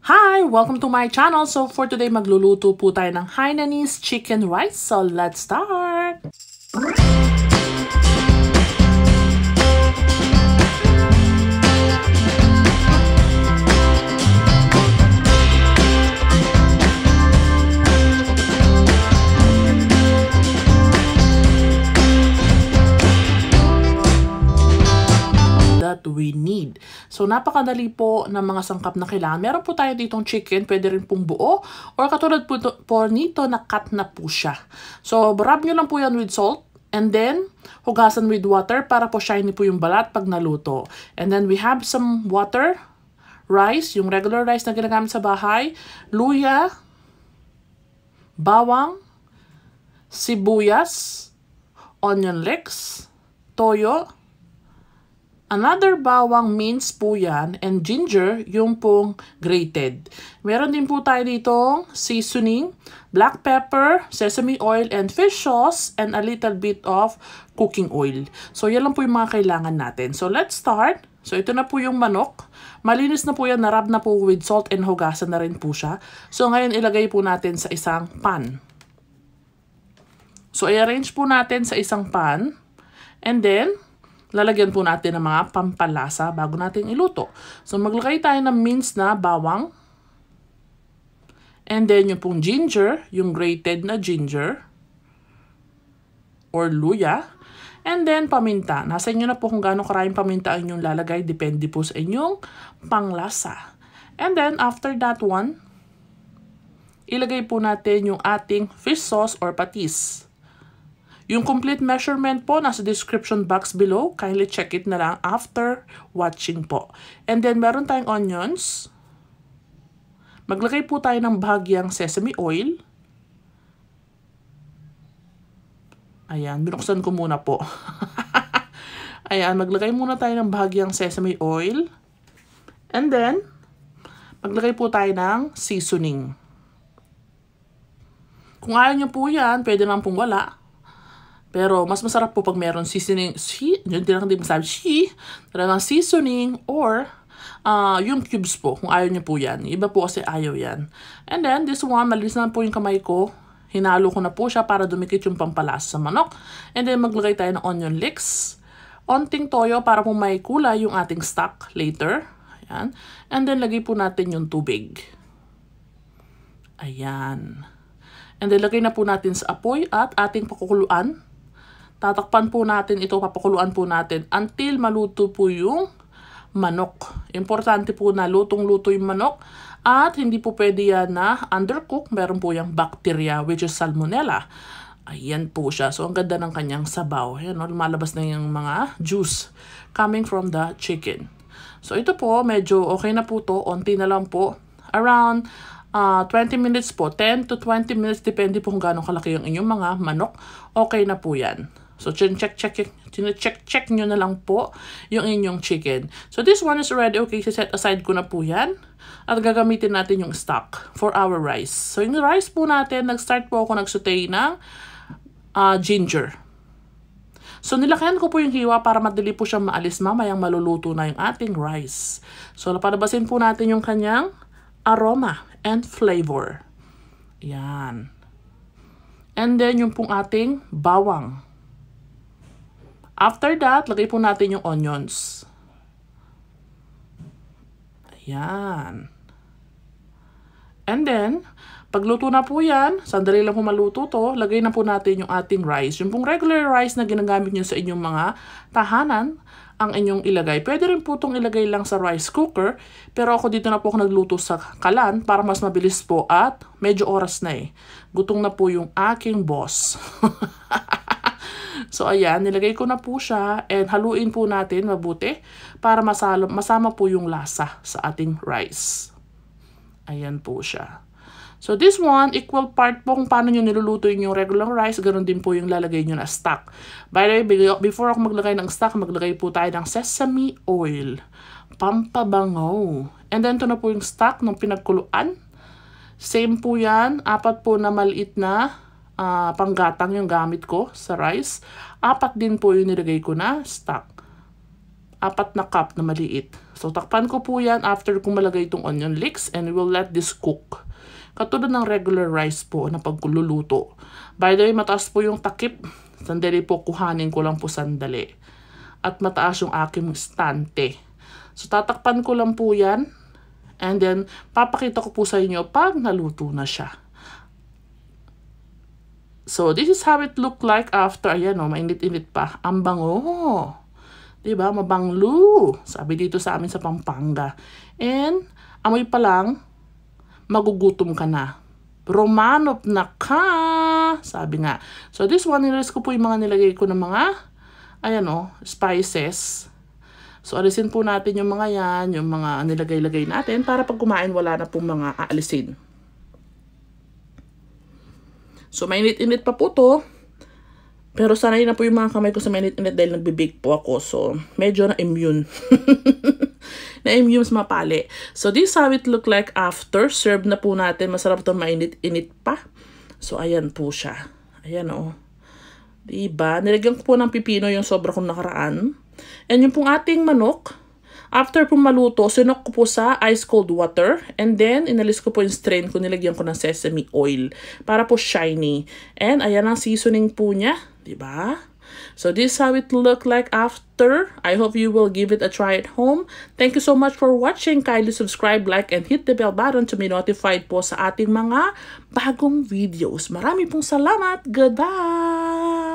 Hi! Welcome to my channel. So for today, magluluto po tayo ng Hainanese chicken rice. So let's start! That we need. So, napakadali po ng mga sangkap na kailangan. Meron po tayo ditong chicken, pwede rin pong buo, or katulad po nito na cut na po siya. So, rub nyo lang po yan with salt, and then, hugasan with water para po shiny po yung balat pag naluto. And then, we have some water, rice, yung regular rice na ginagamit sa bahay, luya, bawang, sibuyas, onion leeks, toyo, another bawang minced po yan, and ginger, yung pong grated. Meron din po tayo ditong seasoning, black pepper, sesame oil, and fish sauce, and a little bit of cooking oil. So, yan lang po yung mga kailangan natin. So, let's start. So, ito na po yung manok. Malinis na po yan, narab na po with salt and hugasan na rin po siya. So, ngayon ilagay po natin sa isang pan. So, i-arrange po natin sa isang pan. And then, lalagyan po natin ng mga pampalasa bago natin iluto. So, maglagay tayo ng minced na bawang. And then, yung pong ginger, yung grated na ginger. Or luya. And then, paminta. Nasa inyo na po kung gaano karaming paminta ang inyong lalagay. Depende po sa inyong panglasa. And then, after that one, ilagay po natin yung ating fish sauce or patis. Yung complete measurement po nasa description box below. Kindly check it na lang after watching po. And then meron tayong onions. Maglagay po tayo ng bahagyang sesame oil. Ayan, binuksan ko muna po. Ayan, maglagay muna tayo ng bahagyang sesame oil. And then, maglagay po tayo ng seasoning. Kung ayaw nyo po yan, pwede lang pong wala. Pero mas masarap po pag meron seasoning, talagang seasoning or yung cubes po, kung ayaw niyo po yan. Iba po kasi ayaw yan. And then, this one, malinis na po yung kamay ko. Hinalo ko na po siya para dumikit yung pampalasa sa manok. And then, maglagay tayo ng onion leeks. Onting toyo para po may kulay yung ating stock later. Ayan. And then, lagay po natin yung tubig. Ayan. And then, lagay na po natin sa apoy at ating pakukuluan. Tatakpan po natin ito, papakuluan po natin until maluto po yung manok. Importante po na lutong-luto yung manok at hindi po pwede yan na undercook. Meron po yung bacteria which is salmonella. Ayan po siya. So, ang ganda ng kanyang sabaw. Ayan, lumalabas na yung mga juice coming from the chicken. So, ito po, medyo okay na po to. Onti na lang po. Around 20 minutes po. 10 to 20 minutes. Depende po kung gaano kalaki yung inyong mga manok. Okay na po yan. So, check nyo na lang po yung inyong chicken. So, this one is already okay. Set aside ko na po yan. At gagamitin natin yung stock for our rice. So, yung rice po natin, nag-start po ako nag-saute ng ginger. So, nilakayan ko po yung hiwa para madali po siyang maalis mamayang maluluto na yung ating rice. So, napalabasin po natin yung kanyang aroma and flavor. Yan. And then, yung pong ating bawang. After that, lagay po natin yung onions. Ayan. And then, pagluto na po yan, sandali lang po maluto to, lagay na po natin yung ating rice. Yung pong regular rice na ginagamit nyo sa inyong mga tahanan, ang inyong ilagay. Pwede rin po itong ilagay lang sa rice cooker, pero ako dito na po ako nagluto sa kalan para mas mabilis po at medyo oras na eh. Gutom na po yung aking boss. So, ayan, nilagay ko na po siya and haluin po natin mabuti para masama po yung lasa sa ating rice. Ayan po siya. So, this one, equal part po kung paano nyo niluluto yung regular rice, ganoon din po yung lalagay nyo na stock. By the way, before ako maglagay ng stock, maglagay po tayo ng sesame oil. Pampabango. And then, ito na po yung stock ng pinagkuluan. Same po yan. 4 po na maliit na panggatang yung gamit ko sa rice. 4 din po yung nilagay ko na stock. 4 na cup na maliit. So, takpan ko po yan after kung malagay itong onion leeks and we'll let this cook. Katulad ng regular rice po na pagkululuto. By the way, mataas po yung takip. Sandali po, kuhanin ko lang po sandali. At mataas yung aking stante. So, tatakpan ko lang po yan. And then, papakita ko po sa inyo pag naluto na siya. So, this is how it look like after. Ayan o, mainit-init pa. Ang bango. Diba? Mabanglo. Sabi dito sa amin sa Pampanga. And, amoy pa lang, magugutom ka na. Romanop na ka. Sabi nga. So, this one, nilis ko po yung mga nilagay ko ng mga, ayan o, spices. So, alisin po natin yung mga yan, yung mga nilagay-lagay natin para pag kumain, wala na pong mga aalisin. So, mainit-init pa po to. Pero sanay na po yung mga kamay ko sa mainit-init dahil nagbe-bake po ako. So, medyo na-immune. Na-immune sa mapali. So, this is how it look like after. Serve na po natin. Masarap ito mainit-init pa. So, ayan po siya. Ayan o. Diba? Nilagyan ko po ng pipino yung sobra kong nakaraan. And yung pong ating manok, after pong maluto, sinok ko po sa ice cold water. And then, inalis ko po yung strain ko, nilagyan ko ng sesame oil. Para po shiny. And ayan ang seasoning po niya. Diba? So, this is how it look like after. I hope you will give it a try at home. Thank you so much for watching. Kindly subscribe, like, and hit the bell button to be notified po sa ating mga bagong videos. Marami pong salamat. Goodbye!